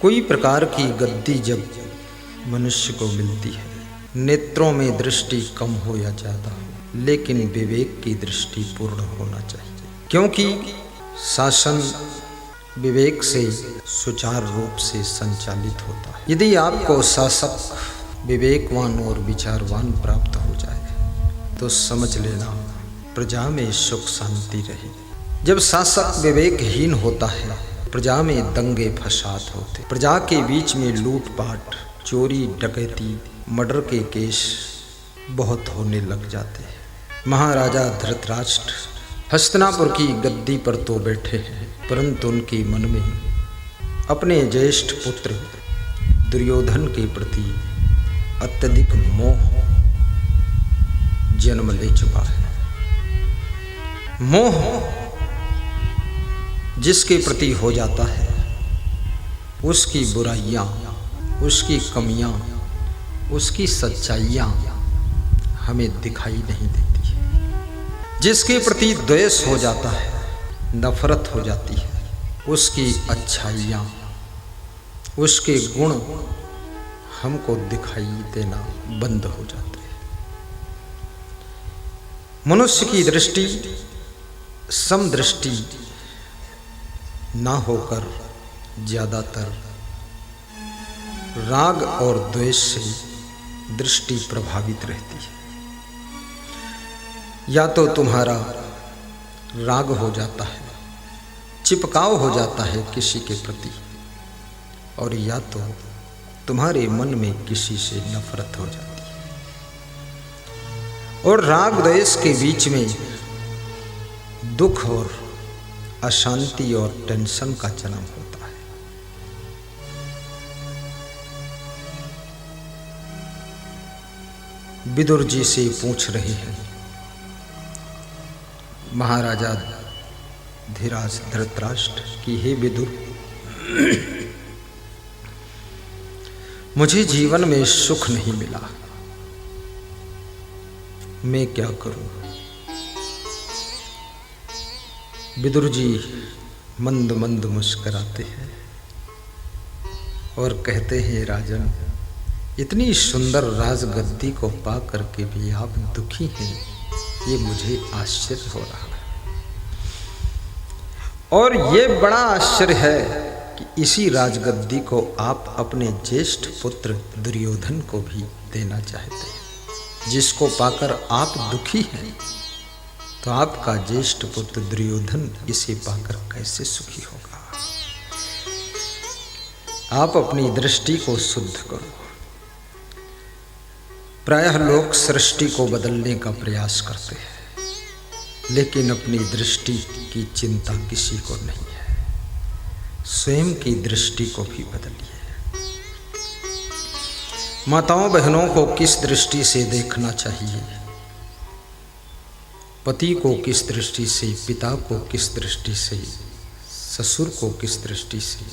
कोई प्रकार की गद्दी जब मनुष्य को मिलती है, नेत्रों में दृष्टि कम हो या ज़्यादा हो, लेकिन विवेक की दृष्टि पूर्ण होना चाहिए, क्योंकि शासन विवेक से सुचारू रूप से संचालित होता है। यदि आपको शासक विवेकवान और विचारवान प्राप्त हो जाए तो समझ लेना प्रजा में सुख शांति रहे। जब शासक विवेकहीन होता है, प्रजा में दंगे फसाद होते, प्रजा के बीच में लूटपाट, चोरी, डकैती, मर्डर के केस बहुत होने लग जाते हैं। महाराजा धृतराष्ट्र हस्तिनापुर की गद्दी पर तो बैठे हैं, परंतु उनके मन में अपने ज्येष्ठ पुत्र दुर्योधन के प्रति अत्यधिक मोह जन्म ले चुका है। मोह जिसके प्रति हो जाता है, उसकी बुराइयां, उसकी कमियां, उसकी सच्चाइयां हमें दिखाई नहीं देती है। जिसके प्रति द्वेष हो जाता है, नफरत हो जाती है, उसकी अच्छाइयां, उसके गुण हमको दिखाई देना बंद हो जाते हैं। मनुष्य की दृष्टि समदृष्टि ना होकर ज्यादातर राग और द्वेष से दृष्टि प्रभावित रहती है। या तो तुम्हारा राग हो जाता है, चिपकाव हो जाता है किसी के प्रति, और या तो तुम्हारे मन में किसी से नफरत हो जाती है। और राग द्वेष के बीच में दुख और अशांति और टेंशन का जन्म होता है। विदुर जी से पूछ रहे हैं महाराजा धृतराष्ट्र कि हे विदुर, मुझे जीवन में सुख नहीं मिला, मैं क्या करूं? विदुर जी मंद मंद मुस्कुराते हैं और कहते हैं, राजन, इतनी सुंदर राजगद्दी को पा करके भी आप दुखी हैं, ये मुझे आश्चर्य हो रहा है। और ये बड़ा आश्चर्य है कि इसी राजगद्दी को आप अपने ज्येष्ठ पुत्र दुर्योधन को भी देना चाहते हैं, जिसको पाकर आप दुखी हैं। तो आपका ज्येष्ठ पुत्र दुर्योधन इसे पाकर कैसे सुखी होगा? आप अपनी दृष्टि को शुद्ध करो। प्रायः लोग सृष्टि को बदलने का प्रयास करते हैं, लेकिन अपनी दृष्टि की चिंता किसी को नहीं है। स्वयं की दृष्टि को भी बदलिए। माताओं बहनों को किस दृष्टि से देखना चाहिए, पति को किस दृष्टि से, पिता को किस दृष्टि से, ससुर को किस दृष्टि से,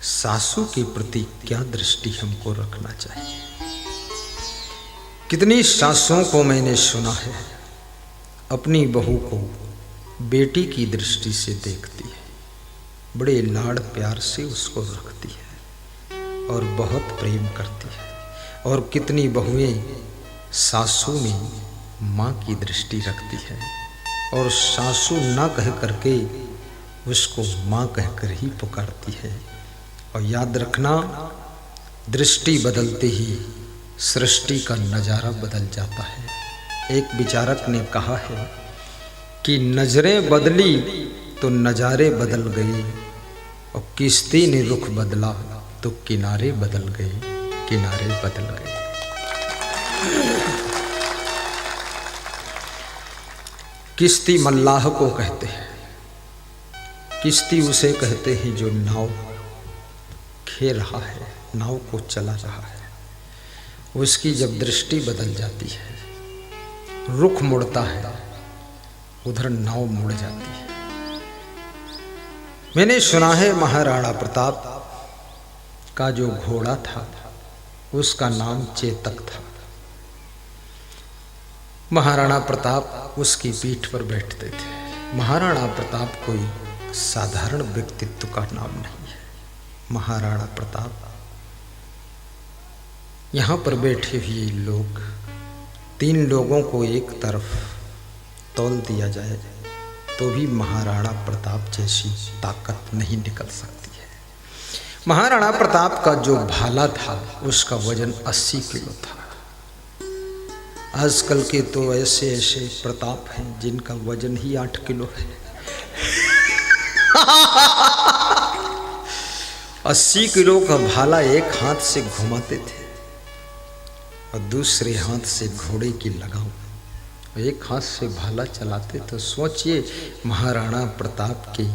सासू के प्रति क्या दृष्टि हमको रखना चाहिए। कितनी सासुओं को मैंने सुना है अपनी बहू को बेटी की दृष्टि से देखती है, बड़े लाड़ प्यार से उसको रखती है और बहुत प्रेम करती है। और कितनी बहुएं सासू में माँ की दृष्टि रखती है और सासू ना कह करके उसको माँ कहकर ही पुकारती है। और याद रखना, दृष्टि बदलते ही सृष्टि का नज़ारा बदल जाता है। एक विचारक ने कहा है कि नजरें बदली तो नज़ारे बदल गए, और किश्ती ने रुख बदला तो किनारे बदल गए, किनारे बदल गए। किश्ती मल्लाह को कहते हैं। किश्ती उसे कहते हैं जो नाव खेल रहा है, नाव को चला रहा है। उसकी जब दृष्टि बदल जाती है, रुख मुड़ता है, उधर नाव मुड़ जाती है। मैंने सुना है महाराणा प्रताप का जो घोड़ा था उसका नाम चेतक था। महाराणा प्रताप उसकी पीठ पर बैठते थे। महाराणा प्रताप कोई साधारण व्यक्तित्व का नाम नहीं है। महाराणा प्रताप, यहाँ पर बैठे हुए लोग, 3 लोगों को एक तरफ तौल दिया जाए तो भी महाराणा प्रताप जैसी ताकत नहीं निकल सकती है। महाराणा प्रताप का जो भाला था उसका वजन 80 किलो था। आजकल के तो ऐसे ऐसे प्रताप हैं जिनका वजन ही 8 किलो है। 80 किलो का भाला एक हाथ से घुमाते थे और दूसरे हाथ से घोड़े की लगाम, एक हाथ से भाला चलाते। तो सोचिए महाराणा प्रताप के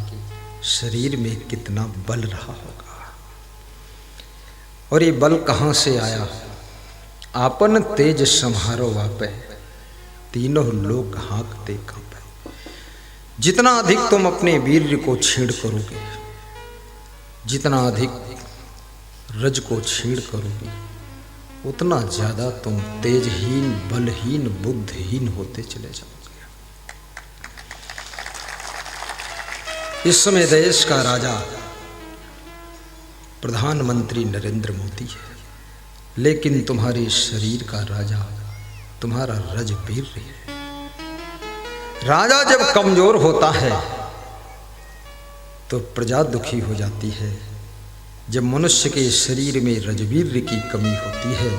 शरीर में कितना बल रहा होगा। और ये बल कहाँ से आया? आपन तेज सम्हारो वापे, तीनों लोग हाँकते कांपे। जितना अधिक तुम अपने वीर्य को छीण करोगे, जितना अधिक रज को छीण करोगे, उतना ज्यादा तुम तेजहीन, बलहीन, बुद्धिहीन होते चले जाओगे। इस समय देश का राजा प्रधानमंत्री नरेंद्र मोदी है, लेकिन तुम्हारे शरीर का राजा तुम्हारा रजवीर है। राजा जब कमजोर होता है तो प्रजा दुखी हो जाती है। जब मनुष्य के शरीर में रजवीर की कमी होती है,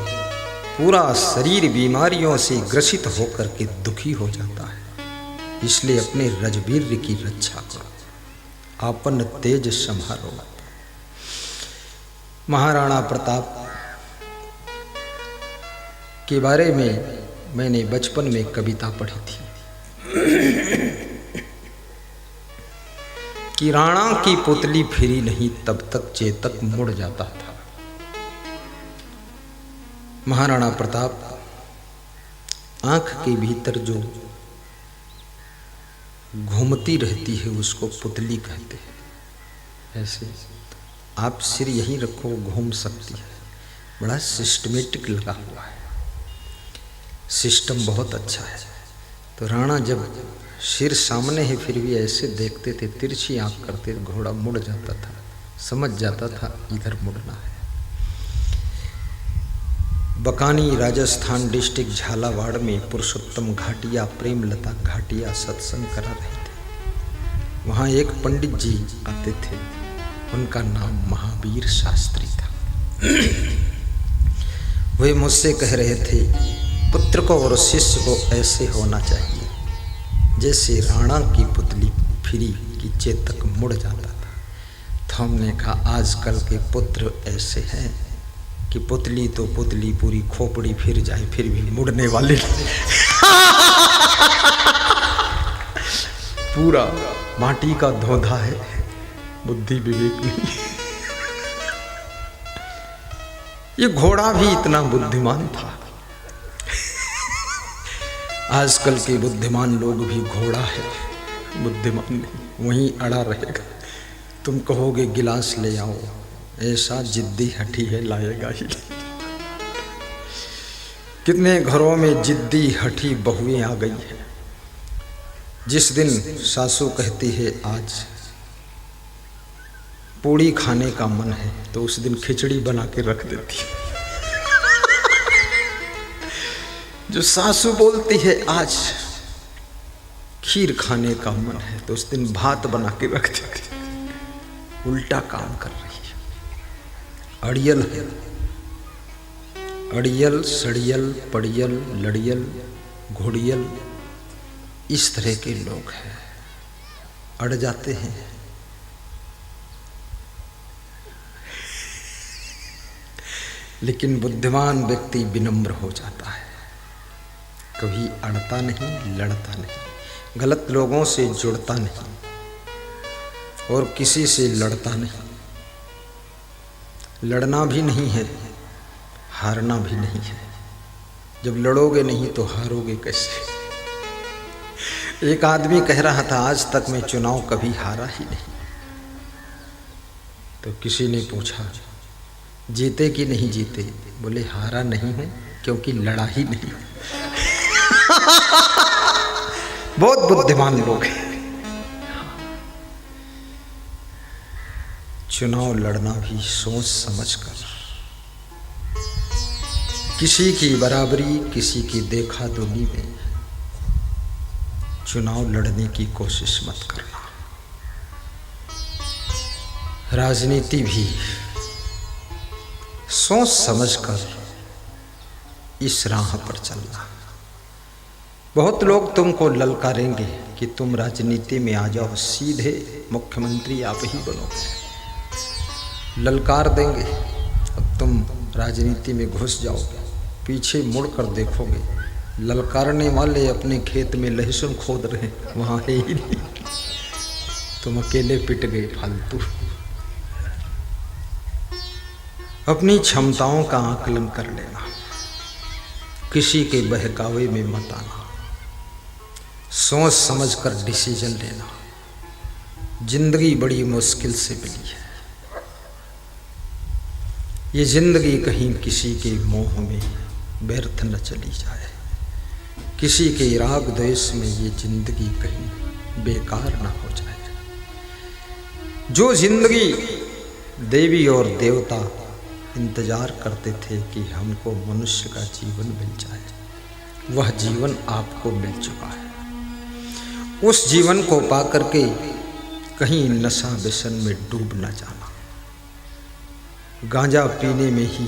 पूरा शरीर बीमारियों से ग्रसित होकर के दुखी हो जाता है। इसलिए अपने रजवीर की रक्षा करो, आपन तेज संभालो। महाराणा प्रताप के बारे में मैंने बचपन में कविता पढ़ी थी कि राणा की पुतली फिरी नहीं तब तक चेतक मुड़ जाता था। महाराणा प्रताप आंख के भीतर जो घूमती रहती है उसको पुतली कहते हैं। ऐसे आप सिर यहीं रखो, घूम सकती है। बड़ा सिस्टमेटिक लगा हुआ है, सिस्टम बहुत अच्छा है। तो राणा जब सिर सामने है फिर भी ऐसे देखते थे, तिरछी आंख करते, घोड़ा मुड़ जाता था, समझ जाता था इधर मुड़ना है। बकानी राजस्थान डिस्ट्रिक्ट झालावाड़ में पुरुषोत्तम घाटिया, प्रेमलता घाटिया सत्संग करा रहे थे। वहाँ एक पंडित जी आते थे, उनका नाम महावीर शास्त्री था। वे मुझसे कह रहे थे पुत्र को और शिष्य को ऐसे होना चाहिए जैसे राणा की पुतली फिरी की चेतक मुड़ जाता था। तो हमने कहा आजकल के पुत्र ऐसे हैं कि पुतली तो पुतली, पूरी खोपड़ी फिर जाए फिर भी मुड़ने वाले पूरा माटी का धोधा है, बुद्धि विवेक नहीं। ये घोड़ा भी इतना बुद्धिमान था। आजकल के बुद्धिमान लोग भी घोड़ा है, बुद्धिमान नहीं, वहीं अड़ा रहेगा। तुम कहोगे गिलास ले आओ, ऐसा जिद्दी हठी है लाएगा ही। कितने घरों में जिद्दी हठी बहुएं आ गई है। जिस दिन सासू कहती है आज पूड़ी खाने का मन है तो उस दिन खिचड़ी बना के रख देती है। जो सासू बोलती है आज खीर खाने का मन है तो उस दिन भात बना के रख देती है। उल्टा काम कर रही है। अड़ियल है, अड़ियल, सड़ियल, पड़ियल, लड़ियल, घोड़ियल, इस तरह के लोग हैं, अड़ जाते हैं। लेकिन बुद्धिमान व्यक्ति विनम्र हो जाता है, कभी अड़ता नहीं, लड़ता नहीं, गलत लोगों से जुड़ता नहीं और किसी से लड़ता नहीं। लड़ना भी नहीं है, हारना भी नहीं है। जब लड़ोगे नहीं तो हारोगे कैसे? एक आदमी कह रहा था आज तक मैं चुनाव कभी हारा ही नहीं। तो किसी ने पूछा जीते कि नहीं जीते? बोले हारा नहीं हूं क्योंकि लड़ा ही नहीं हूं। बहुत बुद्धिमान लोग हैं। चुनाव लड़ना भी सोच समझ कर, किसी की बराबरी किसी की देखा दुनी में चुनाव लड़ने की कोशिश मत करना। राजनीति भी सोच समझकर इस राह पर चलना। बहुत लोग तुमको ललकारेंगे कि तुम राजनीति में आ जाओ, सीधे मुख्यमंत्री आप ही बनोगे। ललकार देंगे और तुम राजनीति में घुस जाओगे, पीछे मुड़कर देखोगे ललकारने वाले अपने खेत में लहसुन खोद रहे, वहाँ है ही नहीं, तुम अकेले पिट गए फालतू। अपनी क्षमताओं का आकलन कर लेना, किसी के बहकावे में मत आना, सोच समझकर डिसीजन लेना। जिंदगी बड़ी मुश्किल से मिली है, ये जिंदगी कहीं किसी के मोह में व्यर्थ न चली जाए, किसी के राग द्वेष में ये जिंदगी कहीं बेकार न हो जाए। जो जिंदगी देवी और देवता इंतजार करते थे कि हमको मनुष्य का जीवन मिल जाए, वह जीवन आपको मिल चुका है। उस जीवन को पाकर के कहीं नशा व्यसन में डूब न जाना। गांजा पीने में ही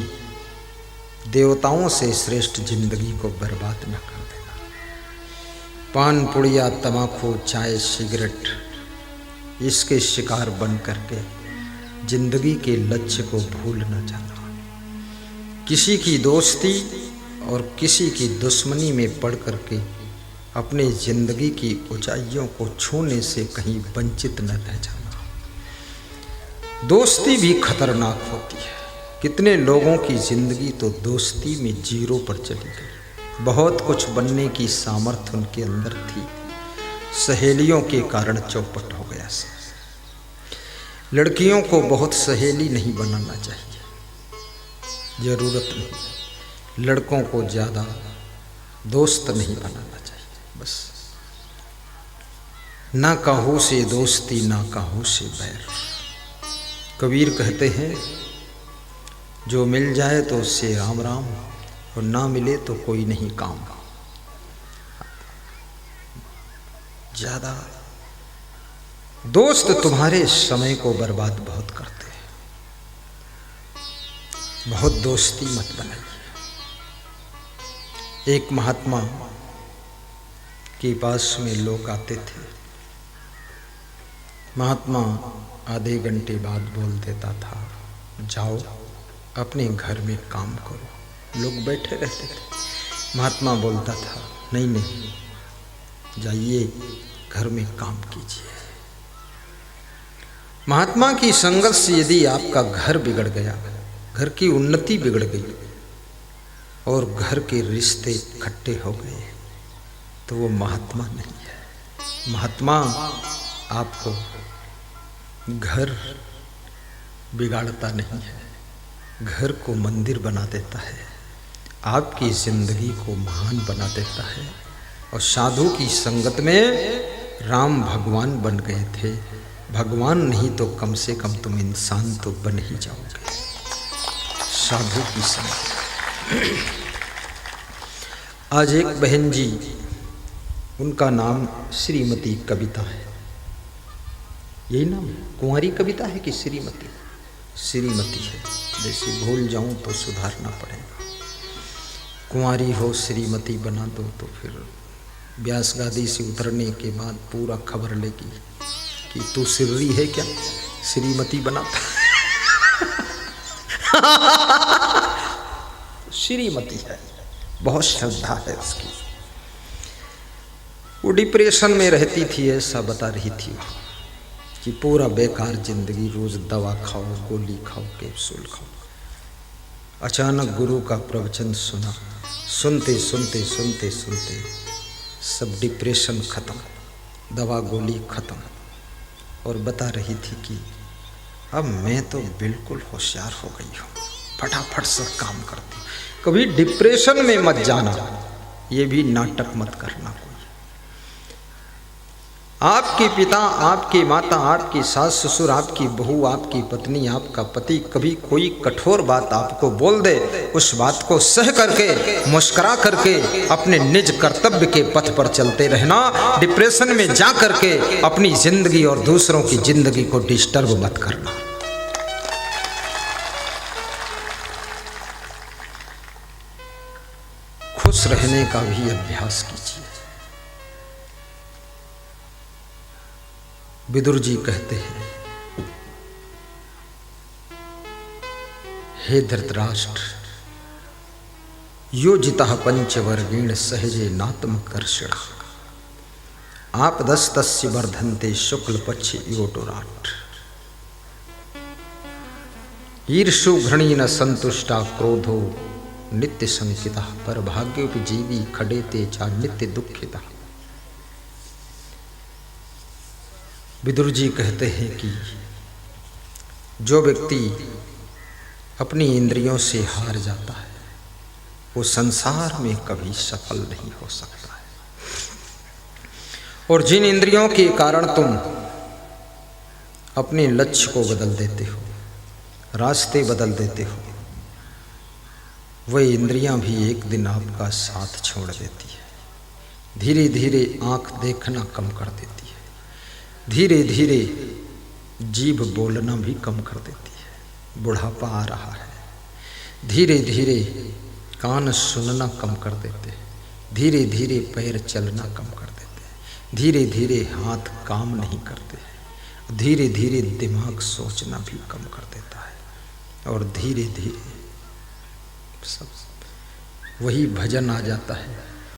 देवताओं से श्रेष्ठ जिंदगी को बर्बाद न कर देना। पान पुड़िया तमाकू चाय सिगरेट इसके शिकार बन करके जिंदगी के लक्ष्य को भूल न जाना। किसी की दोस्ती और किसी की दुश्मनी में पड़ करके अपने जिंदगी की ऊंचाइयों को छूने से कहीं वंचित न रह जाना। दोस्ती भी खतरनाक होती है। कितने लोगों की जिंदगी तो दोस्ती में जीरो पर चली गई। बहुत कुछ बनने की सामर्थ्य उनके अंदर थी, सहेलियों के कारण चौपट हो गया। लड़कियों को बहुत सहेली नहीं बनाना चाहिए, जरूरत नहीं। लड़कों को ज़्यादा दोस्त नहीं बनाना चाहिए। बस ना काहू से दोस्ती ना काहू से बैर। कबीर कहते हैं जो मिल जाए तो उससे राम राम, और ना मिले तो कोई नहीं काम। ज़्यादा दोस्त तुम्हारे समय को बर्बाद बहुत करते हैं। बहुत दोस्ती मत बनाइए। एक महात्मा के पास में लोग आते थे। महात्मा आधे घंटे बाद बोल देता था, जाओ अपने घर में काम करो। लोग बैठे रहते थे। महात्मा बोलता था, नहीं नहीं, जाइए घर में काम कीजिए। महात्मा की संगत से यदि आपका घर बिगड़ गया, घर की उन्नति बिगड़ गई और घर के रिश्ते इकट्ठे हो गए, तो वो महात्मा नहीं है। महात्मा आपको घर बिगाड़ता नहीं है, घर को मंदिर बना देता है, आपकी जिंदगी को महान बना देता है। और साधु की संगत में राम भगवान बन गए थे। भगवान नहीं तो कम से कम तुम इंसान तो बन ही जाओगे साधु की संगत। आज एक बहन जी, उनका नाम श्रीमती कविता है। यही नाम है? कुंवारी कविता है कि श्रीमती? श्रीमती है। जैसे भूल जाऊं तो सुधारना पड़ेगा। कुंवारी हो श्रीमती बना दो तो फिर व्यास गादी से उतरने के बाद पूरा खबर लेगी कि तू सिर्री है क्या, श्रीमती बनाता। श्रीमती है, बहुत श्रद्धा है उसकी। वो डिप्रेशन में रहती थी, ऐसा बता रही थी वहाँ कि पूरा बेकार जिंदगी, रोज दवा खाओ, गोली खाओ, कैप्सूल खाओ। अचानक गुरु का प्रवचन सुना, सुनते सुनते सुनते सुनते सब डिप्रेशन खत्म, दवा गोली खत्म। और बता रही थी कि अब मैं तो बिल्कुल होशियार हो गई हूँ, फटाफट से काम करती हूँ। कभी डिप्रेशन में मत जाना, ये भी नाटक मत करना। कोई आपके पिता, आपकी माता, आपकी सास ससुर, आपकी बहू, आपकी पत्नी, आपका पति कभी कोई कठोर बात आपको बोल दे, उस बात को सह करके, मुस्कुरा करके अपने निज कर्तव्य के पथ पर चलते रहना। डिप्रेशन में जा करके अपनी जिंदगी और दूसरों की जिंदगी को डिस्टर्ब मत करना। खुश रहने का भी अभ्यास कीजिए। विदुर जी कहते हैं, हे धृतराष्ट्र, योजितः पंचवर्गेण सहजे नात्मकर्षण आपदस्तस्य वर्धन्ते शुक्ल पक्ष योटुराट ईर्षु घृणीन संतुष्टा क्रोधो नित्य संकिता पर भाग्योपजीवी खडेते चा नित्य दुखिता। विदुर जी कहते हैं कि जो व्यक्ति अपनी इंद्रियों से हार जाता है वो संसार में कभी सफल नहीं हो सकता है। और जिन इंद्रियों के कारण तुम अपने लक्ष्य को बदल देते हो, रास्ते बदल देते हो, वह इंद्रियां भी एक दिन आपका साथ छोड़ देती है। धीरे धीरे आंख देखना कम कर देती है, धीरे धीरे जीभ बोलना भी कम कर देती है। बुढ़ापा आ रहा है, धीरे धीरे कान सुनना कम कर देते हैं, धीरे धीरे पैर चलना कम कर देते हैं, धीरे धीरे हाथ काम नहीं करते हैं, धीरे धीरे दिमाग सोचना भी कम कर देता है। और धीरे धीरे सब वही भजन आ जाता है,